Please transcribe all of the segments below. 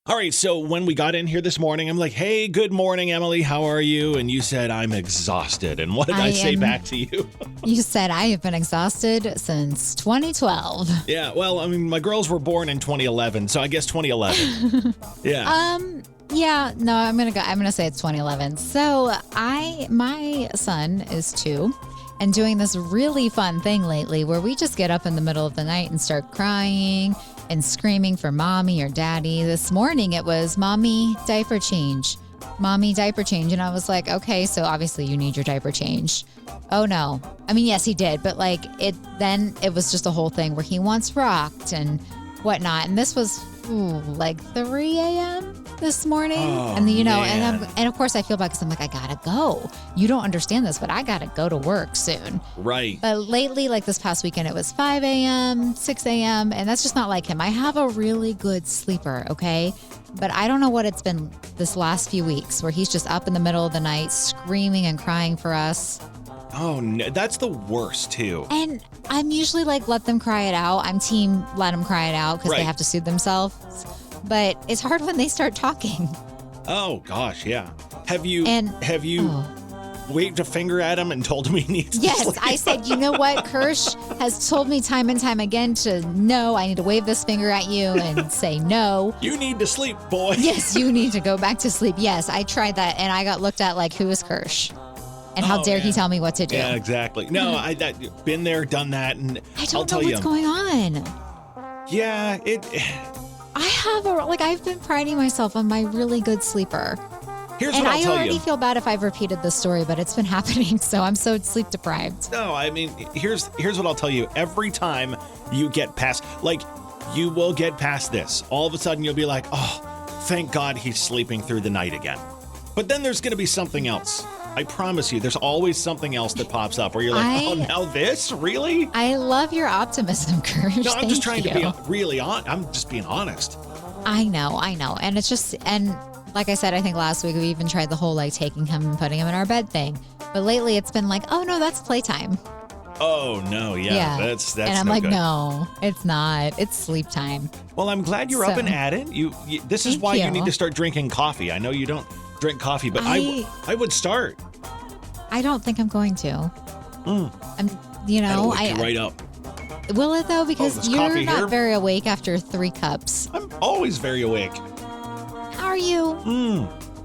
All right, so when we got in here this morning, I'm like, hey, good morning, Emily. How are you? And you said, I'm exhausted. And what did I say back to you? You said, I have been exhausted since 2012. Yeah, well, I mean, my girls were born in 2011, so I guess 2011. Yeah. Yeah, no, I'm gonna say it's 2011. So my son is 2 and doing this really fun thing lately where we just get up in the middle of the night and start crying and screaming for mommy or daddy. This morning it was mommy diaper change. Mommy diaper change. And I was like, okay, so obviously you need your diaper change. Oh no. I mean, yes, he did, but it was just a whole thing where he wants rocked and whatnot. And this was like 3 a.m. this morning. And and of course I feel bad because I'm like, I gotta go. You don't understand this, but I gotta go to work soon. Right. But lately, like this past weekend, it was 5 a.m., 6 a.m. And that's just not like him. I have a really good sleeper, okay? But I don't know what it's been this last few weeks where he's just up in the middle of the night screaming and crying for us. Oh, no, that's the worst too. And I'm usually like, let them cry it out. I'm team let them cry it out because they have to soothe themselves. But it's hard when they start talking. Oh, gosh, yeah. Have you waved a finger at him and told him he needs to sleep? I said, you know what? Kirsch has told me time and time again to no, I need to wave this finger at you and say no. You need to sleep, boy. Yes, you need to go back to sleep. Yes, I tried that and I got looked at like, who is Kirsch? And how dare he tell me what to do? Yeah, exactly. No, I've been there, done that, and I'll tell you what's going on. Yeah, I've been priding myself on my really good sleeper. Here's what I'll tell you. And I already feel bad if I've repeated this story, but it's been happening, so I'm so sleep deprived. No, I mean, here's what I'll tell you. Every time you get past, you will get past this. All of a sudden, you'll be like, oh, thank God he's sleeping through the night again. But then there's going to be something else. I promise you, there's always something else that pops up where you're like, oh, now this? Really? I love your optimism, Kirsch. No, I'm just trying to be really honest. I'm just being honest. I know. And it's just, and like I said, I think last week we even tried the whole taking him and putting him in our bed thing. But lately it's been like, oh no, that's playtime. Oh no, yeah. That's and I'm no like, good. No, it's not. It's sleep time. Well, I'm glad you're up and at it. This is why you need to start drinking coffee. I know you don't drink coffee, but I would start. I don't think I'm going to. That'll wake you right up. Will it though? Because you're not very awake after 3 cups. I'm always very awake. How are you?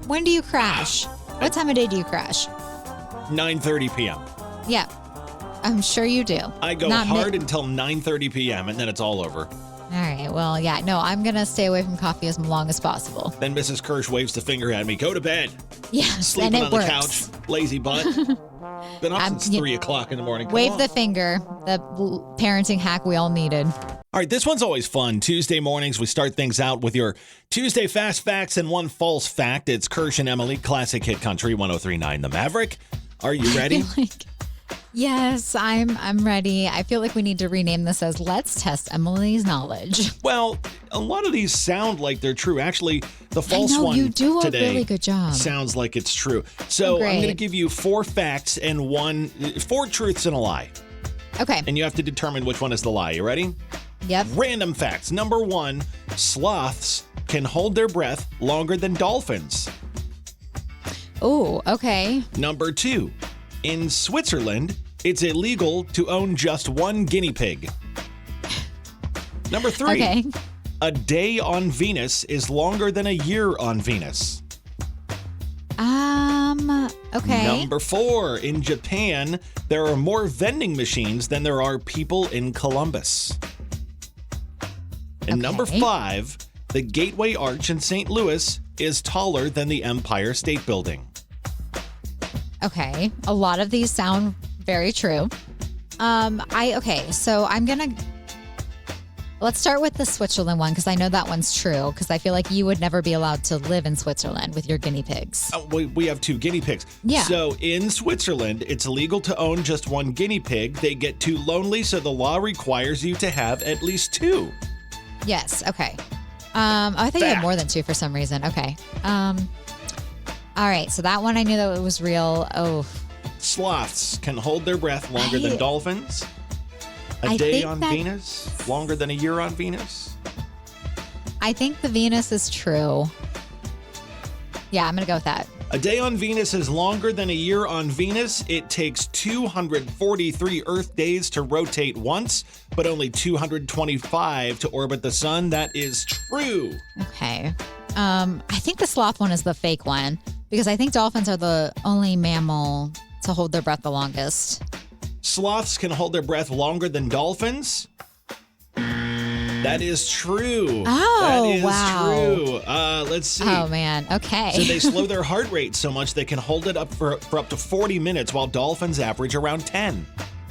When do you crash? What time of day do you crash? 9:30 p.m. Yeah, I'm sure you do. I go hard until 9:30 p.m. and then it's all over. All right. Well, yeah. No, I'm going to stay away from coffee as long as possible. Then Mrs. Kirsch waves the finger at me. Go to bed. Yes, Sleeping and on the couch. Lazy butt. Been up since 3 o'clock in the morning. Wave the finger. The parenting hack we all needed. All right. This one's always fun. Tuesday mornings, we start things out with your Tuesday fast facts and one false fact. It's Kirsch and Emily, Classic Hit Country 103.9 The Maverick. Are you ready? Yes, I'm ready. I feel like we need to rename this as Let's Test Emily's Knowledge. Well, a lot of these sound like they're true. Actually, the false one you do a today really good job. Sounds like it's true. So I'm going to give you 4 facts and 4 truths and a lie. Okay. And you have to determine which one is the lie. You ready? Yep. Random facts. Number 1, sloths can hold their breath longer than dolphins. Oh, okay. Number 2, in Switzerland, it's illegal to own just 1 guinea pig. Number 3, a day on Venus is longer than a year on Venus. Okay. Number 4, in Japan, there are more vending machines than there are people in Columbus. And number 5, the Gateway Arch in St. Louis is taller than the Empire State Building. Okay. A lot of these sound very true. So let's start with the Switzerland one because I know that one's true because I feel like you would never be allowed to live in Switzerland with your guinea pigs. We have 2 guinea pigs. Yeah. So in Switzerland, it's illegal to own just 1 guinea pig. They get too lonely, so the law requires you to have at least 2. Yes. Okay. I think you had more than 2 for some reason. Okay. All right. So that one I knew that it was real. Oh. Sloths can hold their breath longer than dolphins. A day on Venus longer than a year on Venus. I think the Venus is true. Yeah, I'm going to go with that. A day on Venus is longer than a year on Venus. It takes 243 Earth days to rotate once, but only 225 to orbit the sun. That is true. Okay. I think the sloth one is the fake one because I think dolphins are the only mammal to hold their breath the longest. Sloths can hold their breath longer than dolphins. That is true. Oh, that is wow. true. Let's see. Oh, man. Okay. So they slow their heart rate so much they can hold it up for up to 40 minutes, while dolphins average around 10.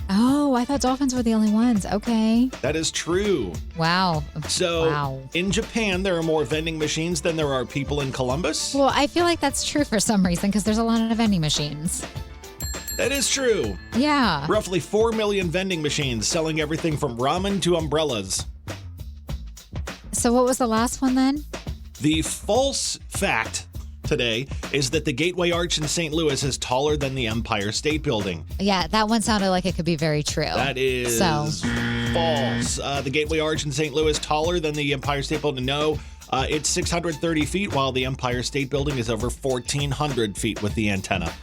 Oh, I thought dolphins were the only ones. Okay. That is true. Wow. So in Japan, there are more vending machines than there are people in Columbus. Well, I feel like that's true for some reason because there's a lot of vending machines. That is true. Yeah. Roughly 4 million vending machines selling everything from ramen to umbrellas. So what was the last one then? The false fact today is that the Gateway Arch in St. Louis is taller than the Empire State Building. Yeah, that one sounded like it could be very true. That is false. The Gateway Arch in St. Louis taller than the Empire State Building? No. It's 630 feet, while the Empire State Building is over 1,400 feet with the antenna.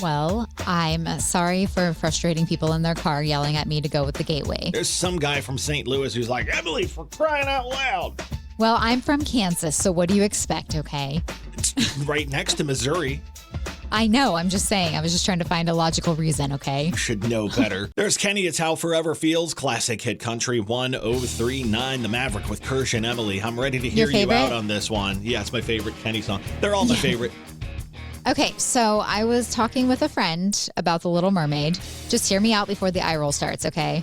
Well, I'm sorry for frustrating people in their car yelling at me to go with the Gateway. There's some guy from St. Louis who's like, Emily, for crying out loud. Well, I'm from Kansas, so what do you expect, okay? It's right next to Missouri. I know, I'm just saying. I was just trying to find a logical reason, okay? You should know better. There's Kenny, It's How Forever Feels, classic hit country 1039, The Maverick with Kirsch and Emyle. I'm ready to hear you out on this one. Yeah, it's my favorite Kenny song. They're all my favorite. Okay, so I was talking with a friend about The Little Mermaid. Just hear me out before the eye roll starts, okay?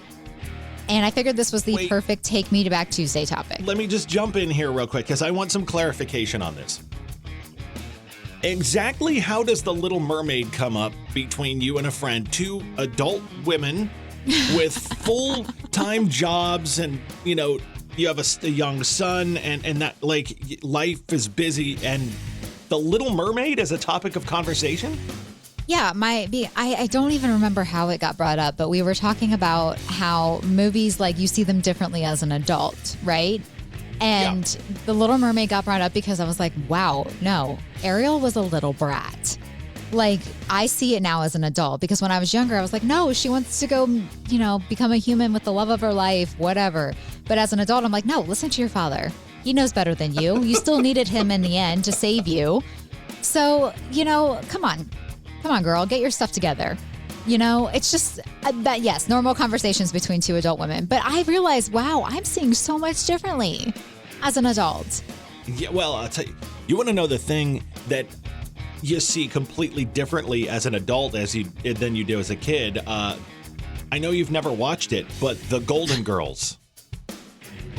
And I figured this was the perfect Take Me to Back Tuesday topic. Let me just jump in here real quick because I want some clarification on this. Exactly how does The Little Mermaid come up between you and a friend, two adult women with full-time jobs and, you know, you have a young son and that, like, life is busy and The Little Mermaid is a topic of conversation? Yeah, I don't even remember how it got brought up, but we were talking about how movies, like, you see them differently as an adult, right? And The Little Mermaid got brought up because I was like, wow, no, Ariel was a little brat. Like, I see it now as an adult because when I was younger, I was like, no, she wants to go, you know, become a human with the love of her life, whatever. But as an adult, I'm like, no, listen to your father. He knows better than you. You still needed him in the end to save you. So, you know, come on, girl, get your stuff together. You know, it's just that, yes, normal conversations between two adult women. But I realized, wow, I'm seeing so much differently as an adult. Yeah, well, I'll tell you, you want to know the thing that you see completely differently as an adult than you do as a kid. I know you've never watched it, but The Golden Girls.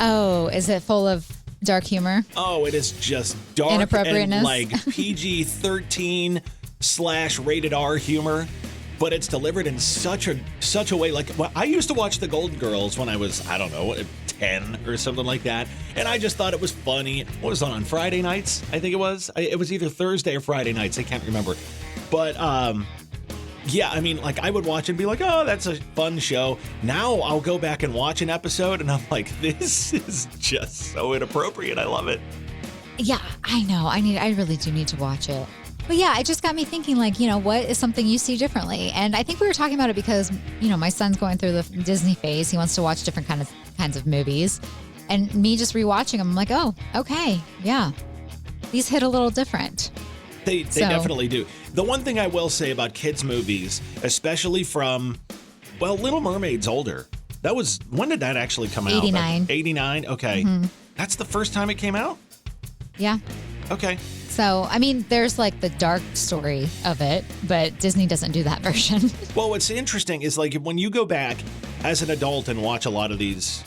Oh, is it full of dark humor? Oh, it is just dark Inappropriateness? and like PG-13 / rated R humor, but it's delivered in such a way. Like, well, I used to watch The Golden Girls when I was, I don't know, 10 or something like that, and I just thought it was funny. What was on Friday nights? I think it was. It was either Thursday or Friday nights. I can't remember. But yeah, I mean, like, I would watch and be like, oh, that's a fun show. Now I'll go back and watch an episode, and I'm like, this is just so inappropriate. I love it. Yeah, I know. I really do need to watch it. But yeah, it just got me thinking, like, you know, what is something you see differently? And I think we were talking about it because, you know, my son's going through the Disney phase. He wants to watch different kinds of movies. And me just rewatching them, I'm like, oh, okay, yeah. These hit a little different. They definitely do. The one thing I will say about kids' movies, especially from, well, Little Mermaid's older. When did that actually come out? 89. 89? Okay. Mm-hmm. That's the first time it came out? Yeah. Okay. So, I mean, there's like the dark story of it, but Disney doesn't do that version. Well, what's interesting is, like, when you go back as an adult and watch a lot of these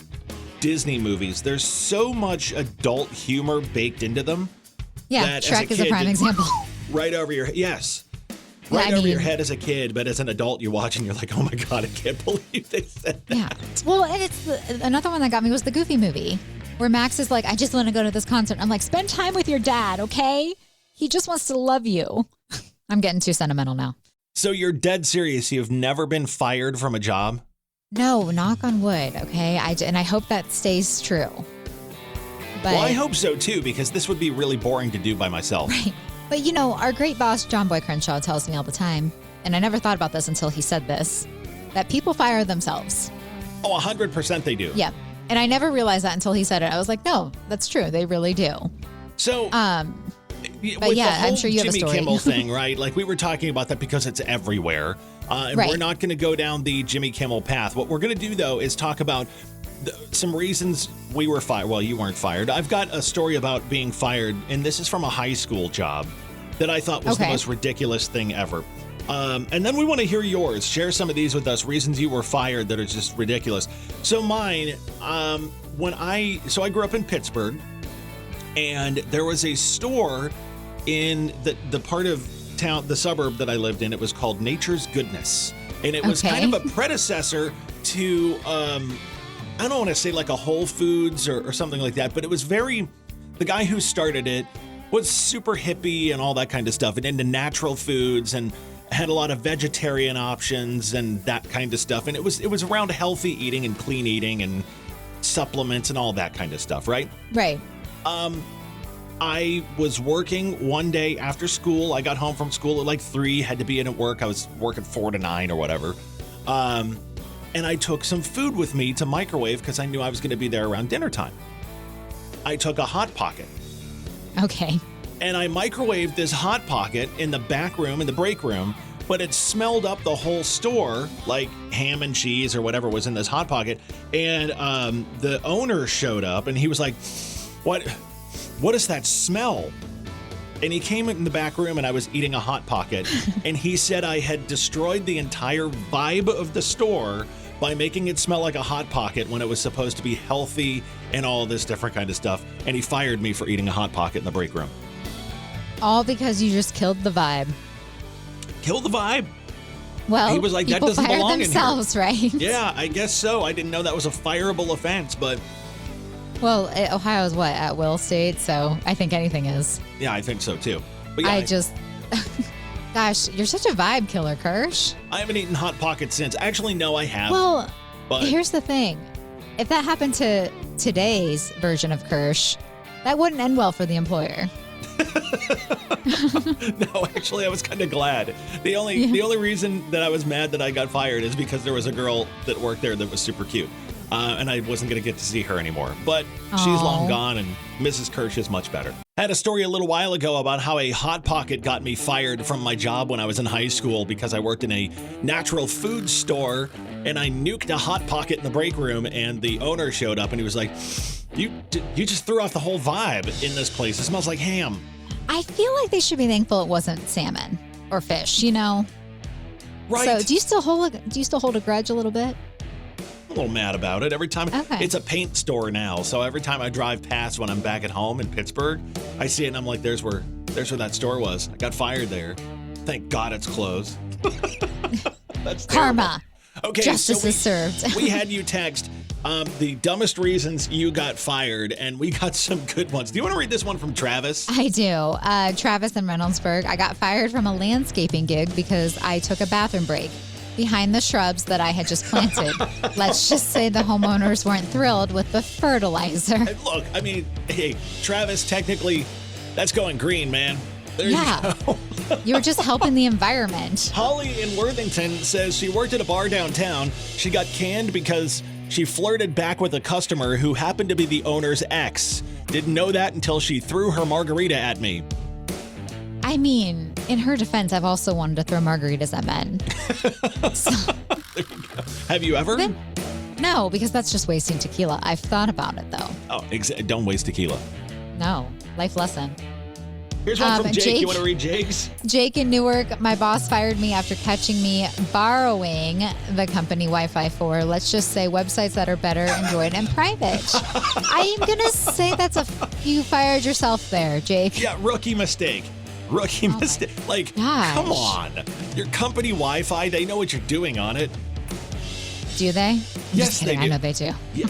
Disney movies, there's so much adult humor baked into them. Yeah, Shrek is a prime example. Right over your over your head as a kid, but as an adult, you watch and you're like, oh my God, I can't believe they said that. Yeah. Well, and it's another one that got me was the Goofy movie, where Max is like, I just want to go to this concert. I'm like, spend time with your dad, okay? He just wants to love you. I'm getting too sentimental now. So you're dead serious? You've never been fired from a job? No, knock on wood, okay? And I hope that stays true. Well, I hope so too, because this would be really boring to do by myself. Right. But you know, our great boss, John Boy Crenshaw, tells me all the time, and I never thought about this until he said this, that people fire themselves. Oh, 100% they do. Yeah. And I never realized that until he said it. I was like, no, that's true. They really do. So, but yeah, I'm sure you have a Jimmy story. Kimmel thing, right? Like we were talking about that because it's everywhere. And Right. we're not going to go down the Jimmy Kimmel path. What we're going to do, though, is talk about some reasons we were fired. Well, you weren't fired. I've got a story about being fired, and this is from a high school job that I thought was the most ridiculous thing ever. And then we want to hear yours. Share some of these with us, reasons you were fired that are just ridiculous. So mine, I grew up in Pittsburgh, and there was a store in the part of town, the suburb that I lived in. It was called Nature's Goodness, and it was kind of a predecessor to I don't want to say like a Whole Foods or something like that, but it was the guy who started it was super hippie and all that kind of stuff and into natural foods and had a lot of vegetarian options and that kind of stuff. And it was around healthy eating and clean eating and supplements and all that kind of stuff, right? Right. I was working one day after school. I got home from school at like 3, had to be in at work. I was working 4 to 9 or whatever. And I took some food with me to microwave because I knew I was going to be there around dinner time. I took a Hot Pocket. Okay. And I microwaved this Hot Pocket in the back room, in the break room, but it smelled up the whole store, like ham and cheese or whatever was in this Hot Pocket. And the owner showed up and he was like, what is that smell? And he came in the back room and I was eating a Hot Pocket. And he said I had destroyed the entire vibe of the store by making it smell like a Hot Pocket when it was supposed to be healthy and all this different kind of stuff. And he fired me for eating a Hot Pocket in the break room. All because you just killed the vibe. Kill the vibe. Well, he was like, that people doesn't fire belong themselves, in here. right? Yeah, I guess so. I didn't know that was a fireable offense, but Well, Ohio's what, at will state, so I think anything is. yeah, I think so too. But yeah, Gosh, you're such a vibe killer, Kirsch. I haven't eaten Hot Pockets since. Actually, no, I have. Well, but here's the thing. If that happened to today's version of Kirsch, that wouldn't end well for the employer. no, actually, I was kind of glad. The only reason that I was mad that I got fired is because there was a girl that worked there that was super cute. And I wasn't going to get to see her anymore. But she's long gone, and Mrs. Kirsch is much better. I had a story a little while ago about how a Hot Pocket got me fired from my job when I was in high school because I worked in a natural food store, and I nuked a Hot Pocket in the break room, and the owner showed up, and he was like, you just threw off the whole vibe in this place. It smells like ham. I feel like they should be thankful it wasn't salmon or fish, you know? Right. So do you still hold a grudge a little bit? A little mad about it. Every time it's a paint store now, so every time I drive past when I'm back at home in Pittsburgh, I see it and I'm like, there's where that store was. I got fired there. Thank God it's closed. That's terrible. Karma. Okay, Justice is served. We had you text the dumbest reasons you got fired, and we got some good ones. Do you want to read this one from Travis? I do. Travis in Reynoldsburg. I got fired from a landscaping gig because I took a bathroom break behind the shrubs that I had just planted. Let's just say the homeowners weren't thrilled with the fertilizer. And look, I mean, hey, Travis, technically, that's going green, man. There you go. You were just helping the environment. Holly in Worthington says she worked at a bar downtown. She got canned because she flirted back with a customer who happened to be the owner's ex. Didn't know that until she threw her margarita at me. I mean, in her defense, I've also wanted to throw margaritas at men. So, There you go. Have you ever? No, because that's just wasting tequila. I've thought about it, though. Oh, don't waste tequila. No, life lesson. Here's one from Jake. You want to read Jake's? Jake in Newark, my boss fired me after catching me borrowing the company Wi-Fi for, let's just say, websites that are better enjoyed in private. I am going to say you fired yourself there, Jake. Yeah, rookie mistake. Rookie mistake. Like, come on. Your company Wi-Fi, they know what you're doing on it. Do they? Yes, they do. I know they do. Yeah.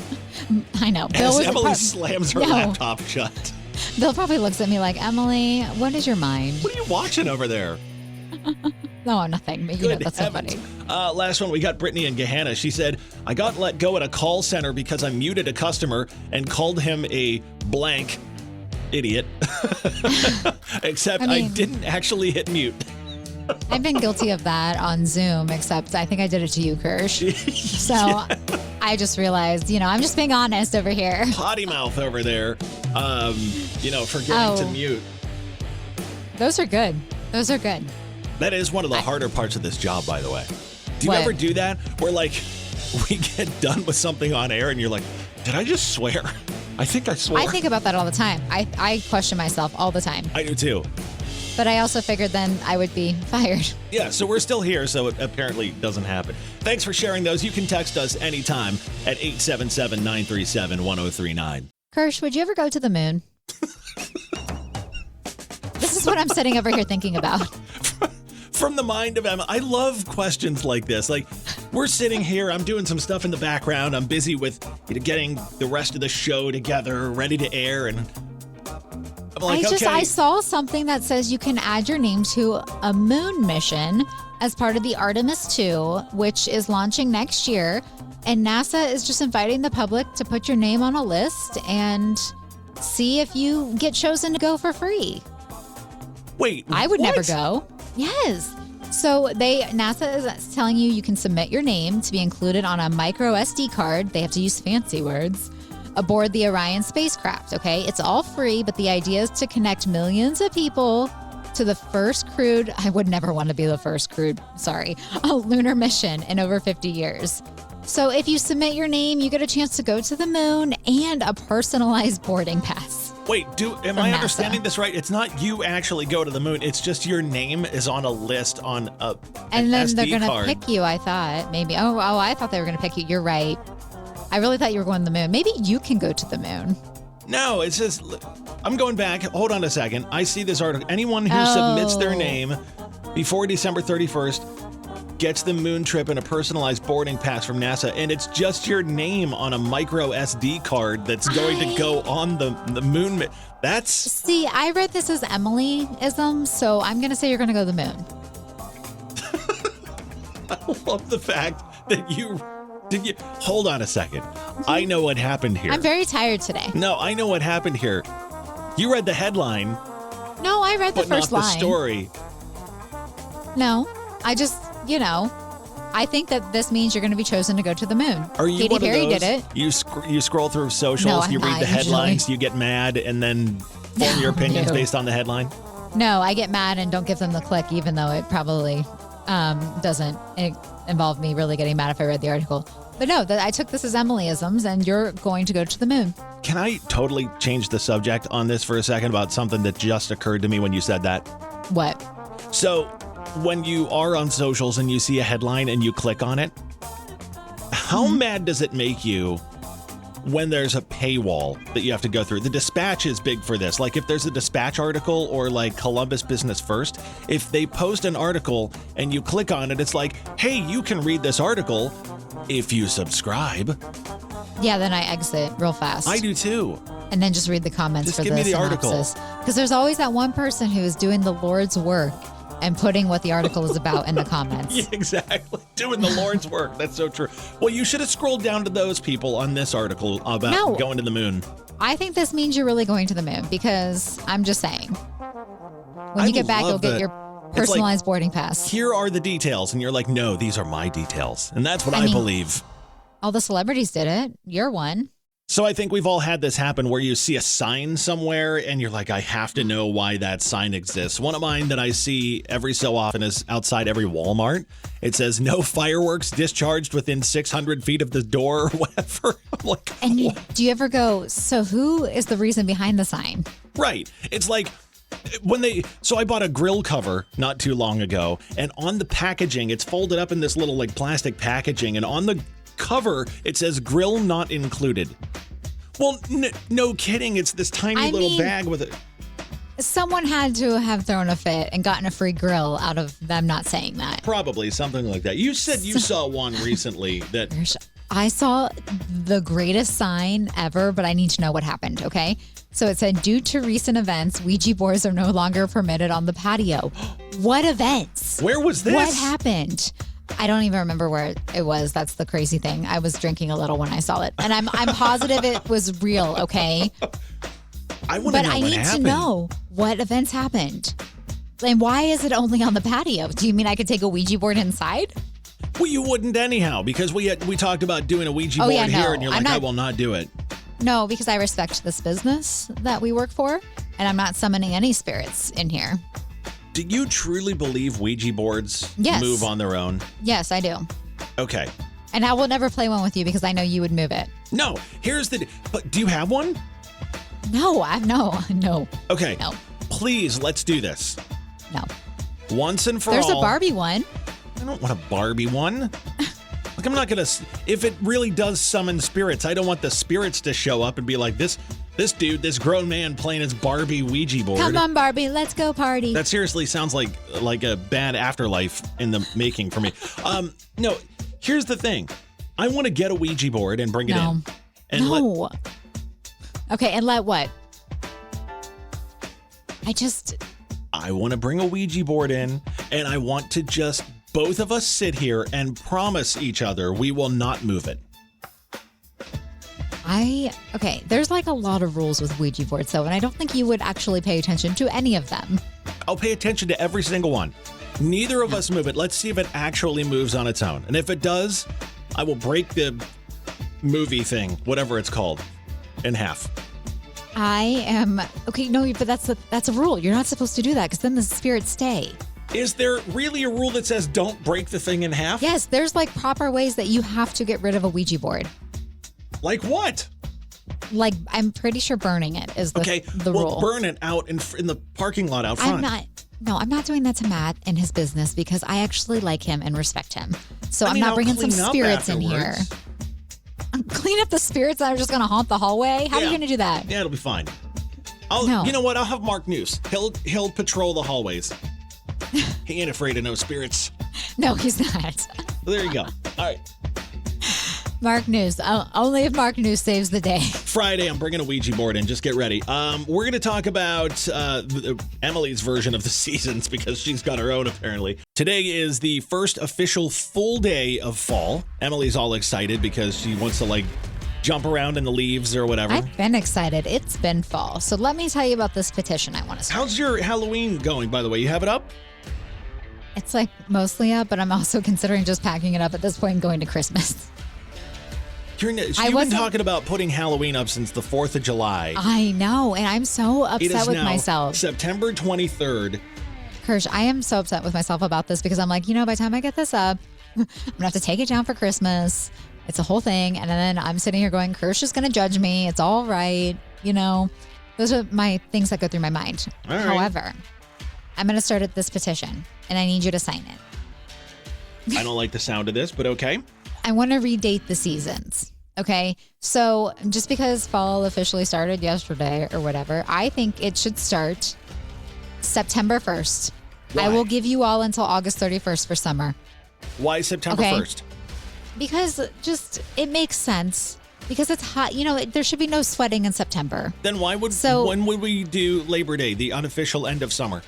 I know. As Emily slams her laptop shut. Bill probably looks at me like, Emily, what is your mind? What are you watching over there? No, nothing. But, Good that's heavens. so funny. Last one, we got Brittany in Gahanna. She said, I got let go at a call center because I muted a customer and called him a blank idiot. Except I didn't actually hit mute. I've been guilty of that on Zoom, except I think I did it to you, Kirsch. So I just realized, I'm just being honest over here. Potty mouth over there, forgetting to mute. Those are good. Those are good. That is one of the harder parts of this job, by the way. Do you What? ever do that where, we get done with something on air and you're like, did I just swear? I think I swore. I think about that all the time. I question myself all the time. I do too. But I also figured then I would be fired. Yeah, so we're still here, so it apparently doesn't happen. Thanks for sharing those. You can text us anytime at 877-937-1039. Kirsch, would you ever go to the moon? This is what I'm sitting over here thinking about. From the mind of Emma, I love questions like this. We're sitting here, I'm doing some stuff in the background. I'm busy with getting the rest of the show together, ready to air, and I'm like, I saw something that says you can add your name to a moon mission as part of the Artemis 2, which is launching next year. And NASA is just inviting the public to put your name on a list and see if you get chosen to go for free. Wait, I would what? never go. Yes. So NASA is telling you can submit your name to be included on a micro SD card. They have to use fancy words. Aboard the Orion spacecraft, okay? It's all free, but the idea is to connect millions of people to the first crewed, I would never want to be the first crewed, a lunar mission in over 50 years. So if you submit your name, you get a chance to go to the moon and a personalized boarding pass. Wait, am I understanding this right? It's not you actually go to the moon. It's just your name is on a list on an And then SD they're going to card. pick you, I thought. Maybe. Oh, I thought they were going to pick you. You're right. I really thought you were going to the moon. Maybe you can go to the moon. No, it's just, I'm going back. Hold on a second. I see this article. Anyone who submits their name before December 31st gets the moon trip and a personalized boarding pass from NASA. And it's just your name on a micro SD card that's going to go on the moon. See, I read this as Emily-ism, so I'm going to say you're going to go to the moon. I love the fact that hold on a second. I know what happened here. I'm very tired today. No, I know what happened here. You read the headline. No, I read the but first not line. The story. No, I just, I think that this means you're going to be chosen to go to the moon. Are you Katy one Perry of those? did it. You scroll through socials, No, I'm you read not the headlines, usually. you get mad, and then form your opinions based on the headline? No, I get mad and don't give them the click, even though it probably doesn't involve me really getting mad if I read the article. But no, I took this as Emily-isms, and you're going to go to the moon. Can I totally change the subject on this for a second about something that just occurred to me when you said that? What? So, when you are on socials and you see a headline and you click on it, how mad does it make you when there's a paywall that you have to go through? The Dispatch is big for this. If there's a Dispatch article or Columbus Business First, if they post an article and you click on it, it's like, hey, you can read this article if you subscribe. Yeah, then I exit real fast. I do too. And then just read the comments Just for give me the article. Because there's always that one person who is doing the Lord's work and putting what the article is about in the comments. Yeah, exactly. Doing the Lord's work. That's so true. Well, you should have scrolled down to those people on this article about going to the moon. I think this means you're really going to the moon because I'm just saying. When you get back, you'll get your personalized boarding pass. Here are the details. And you're like, no, these are my details. And that's what I believe. All the celebrities did it. You're one. So I think we've all had this happen where you see a sign somewhere and you're like, I have to know why that sign exists. One of mine that I see every so often is outside every Walmart. It says no fireworks discharged within 600 feet of the door or whatever. I'm like, and do you ever go, so who is the reason behind the sign? Right. It's like so I bought a grill cover not too long ago, and on the packaging, it's folded up in this little plastic packaging, and on the cover, it says grill not included. Well, no kidding. It's this tiny little bag with it. Someone had to have thrown a fit and gotten a free grill out of them not saying that. Probably something like that. You said you saw one recently that... I saw the greatest sign ever, but I need to know what happened, okay? So it said, due to recent events, Ouija boards are no longer permitted on the patio. What events? Where was this? What happened? I don't even remember where it was. That's the crazy thing. I was drinking a little when I saw it. And I'm positive it was real, okay? I want to know But I what need happened. to know what events happened. And why is it only on the patio? Do you mean I could take a Ouija board inside? Well, you wouldn't anyhow, because we talked about doing a Ouija Oh, board yeah, no. here, and you're I'm like, I not- will not do it. No, because I respect this business that we work for, and I'm not summoning any spirits in here. Do you truly believe Ouija boards Yes. move on their own? Yes, I do. Okay. And I will never play one with you because I know you would move it. No, but do you have one? No, no. Okay. No. Please, let's do this. No. Once and for There's all. a Barbie one. I don't want a Barbie one. Like, I'm not going to, if it really does summon spirits, I don't want the spirits to show up and be like, this dude, this grown man playing his Barbie Ouija board. Come on, Barbie, let's go party. That seriously sounds like a bad afterlife in the making for me. No, here's the thing. I want to get a Ouija board and bring it in. And no. Okay, and let what? I want to bring a Ouija board in, and I want to just both of us sit here and promise each other we will not move it. Okay, there's like a lot of rules with Ouija boards, though, and I don't think you would actually pay attention to any of them. I'll pay attention to every single one. Neither of us move it. Let's see if it actually moves on its own. And if it does, I will break the movie thing, whatever it's called, in half. Okay, no, but that's a rule. You're not supposed to do that because then the spirits stay. Is there really a rule that says don't break the thing in half? Yes, there's like proper ways that you have to get rid of a Ouija board. Like what? Like, I'm pretty sure burning it is the rule. Burn it out in the parking lot out front. I'm not doing that to Matt and his business because I actually like him and respect him. So I'm not I'll bringing some clean up spirits in here. afterwards. Clean up the spirits that are just going to haunt the hallway? How are you going to do that? Yeah, it'll be fine. No. You know what? I'll have Mark Noose. He'll patrol the hallways. He ain't afraid of no spirits. No, he's not. There you go. All right. Mark News. Only if Mark News saves the day. Friday, I'm bringing a Ouija board in. Just get ready. We're going to talk about Emily's version of the seasons because she's got her own, apparently. Today is the first official full day of fall. Emily's all excited because she wants to, jump around in the leaves or whatever. I've been excited. It's been fall. So let me tell you about this petition I want to start. How's your Halloween going, by the way? You have it up? It's mostly up, but I'm also considering just packing it up at this point and going to Christmas. You've been talking about putting Halloween up since the 4th of July. I know, and I'm so upset with myself. September 23rd. Kirsch, I am so upset with myself about this because I'm like, by the time I get this up, I'm going to have to take it down for Christmas. It's a whole thing. And then I'm sitting here going, Kirsch is going to judge me. It's all right. Those are my things that go through my mind. All right. However, I'm going to start this petition and I need you to sign it. I don't like the sound of this, but okay. I want to redate the seasons. Okay. So just because fall officially started yesterday or whatever, I think it should start September 1st. Why? I will give you all until August 31st for summer. Why September 1st? Because it makes sense. Because it's hot. There should be no sweating in September. Then when would we do Labor Day, the unofficial end of summer?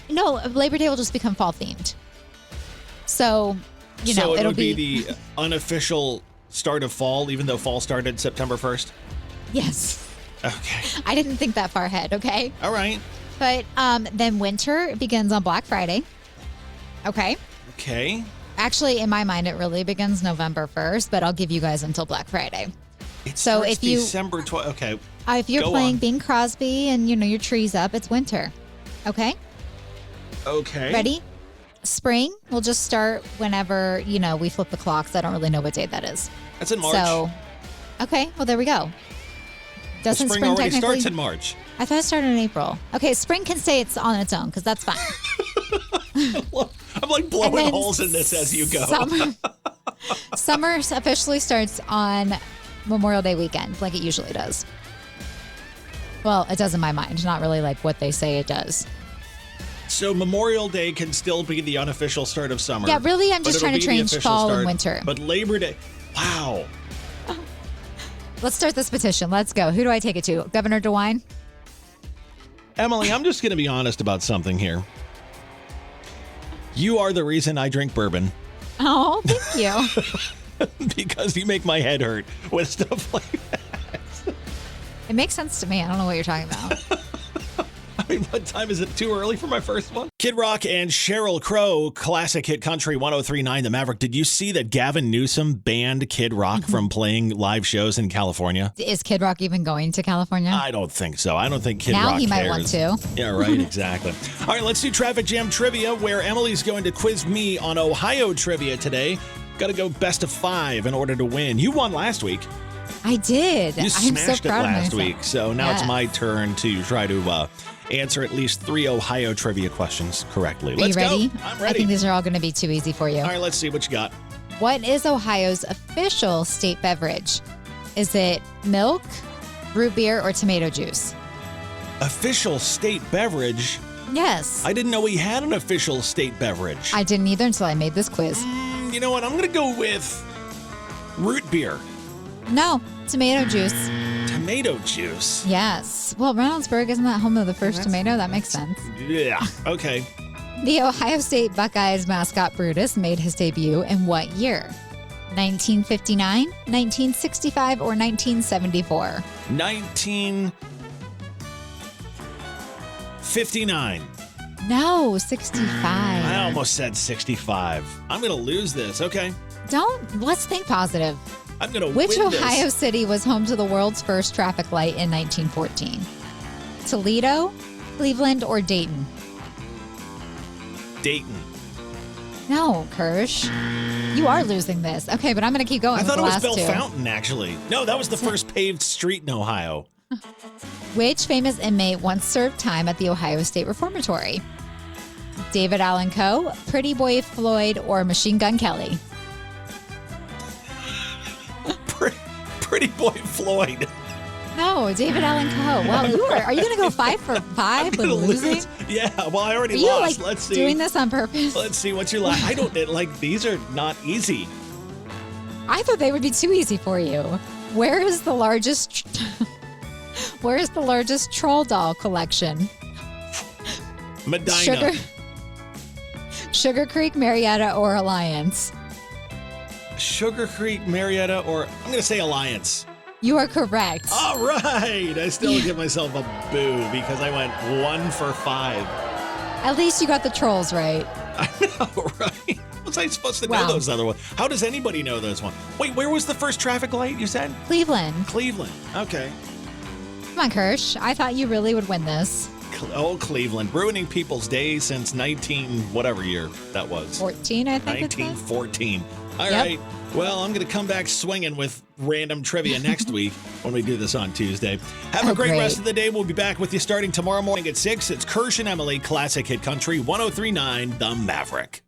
No, Labor Day will just become fall themed. So, so it'll would be the unofficial start of fall, even though fall started September 1st? Yes. Okay. I didn't think that far ahead, okay? All right. But then winter begins on Black Friday. Okay. Okay. Actually, in my mind, it really begins November 1st, but I'll give you guys until Black Friday. So if December 12th, okay. If you're playing Bing Crosby and, your tree's up, it's winter. Okay? Okay. Ready? Spring will just start whenever, we flip the clocks. I don't really know what day that is. That's in March. So, okay. Well, there we go. Doesn't spring spring already technically starts in March. I thought it started in April. Okay, spring can stay on its own because that's fine. I'm blowing holes in this as you go. Summer officially starts on Memorial Day weekend, like it usually does. Well, it does in my mind, not really like what they say it does. So Memorial Day can still be the unofficial start of summer. Yeah, really, I'm just trying to change fall and winter. But Labor Day, wow. Let's start this petition. Let's go. Who do I take it to? Governor DeWine? Emily, I'm just going to be honest about something here. You are the reason I drink bourbon Oh, thank you. because you make my head hurt with stuff like that. It makes sense to me. I don't know what you're talking about. I mean, what time is it? Too early for my first one? Kid Rock and Sheryl Crow, classic hit country 103.9 The Maverick. Did you see that Gavin Newsom banned Kid Rock from playing live shows in California? Is Kid Rock even going to California? I don't think so. I don't think Kid now Rock he cares. might want to. Yeah, right, exactly. All right, let's do Traffic Jam Trivia, where Emily's going to quiz me on Ohio trivia today. Got to go best of 5 in order to win. You won last week. I did. You I'm smashed so proud it last of myself. week, so now it's Yes. my turn to try to answer at least 3 Ohio trivia questions correctly. Are Let's you ready? go. I'm I ready. think these are all going to be too easy for you. All right, let's see what you got. What is Ohio's official state beverage? Is it milk, root beer, or tomato juice? Official state beverage? Yes. I didn't know we had an official state beverage. I didn't either until I made this quiz. You know what? I'm going to go with root beer. No, tomato juice. Tomato juice. Yes. Well, Reynoldsburg, isn't that home of the first tomato? That makes sense. Yeah. Okay. The Ohio State Buckeyes mascot Brutus made his debut in what year? 1959, 1965, or 1974? 1959. No, 65. I almost said 65. I'm going to lose this. Okay. Let's think positive. I'm going to Which win Ohio this. city was home to the world's first traffic light in 1914? Toledo, Cleveland, or Dayton? Dayton. No, Kirsch. You are losing this. Okay, but I'm going to keep going. I with thought the it was last Bell two. Fountain, actually. No, that was the first paved street in Ohio. Which famous inmate once served time at the Ohio State Reformatory? David Allen Coe, Pretty Boy Floyd, or Machine Gun Kelly? Pretty Boy Floyd. No, David Allen Coe. Wow, are you going to go 5 for 5 I'm with gonna losing? lose. Yeah, well, I already Are you lost. like Let's see. doing this on purpose? Let's see what you like. I don't like these are not easy. I thought they would be too easy for you. Where is the largest troll doll collection? Medina. Sugar Creek, Marietta, or Alliance? Sugar Creek, Marietta, or I'm going to say Alliance. You are correct. All right. I still give myself a boo because I went 1 for 5. At least you got the trolls right. I know, right? How was I supposed to know Wow. those other ones? How does anybody know those ones? Wait, where was the first traffic light you said? Cleveland. Cleveland. Okay. Come on, Kirsch. I thought you really would win this. Cleveland. Ruining people's days since whatever year that was. 14, I think it says. 1914. All Yep. right. Well, I'm going to come back swinging with random trivia next week when we do this on Tuesday. Have a great rest of the day. We'll be back with you starting tomorrow morning at 6. It's Kirsch and Emyle, Classic Hit Country 103.9 The Maverick.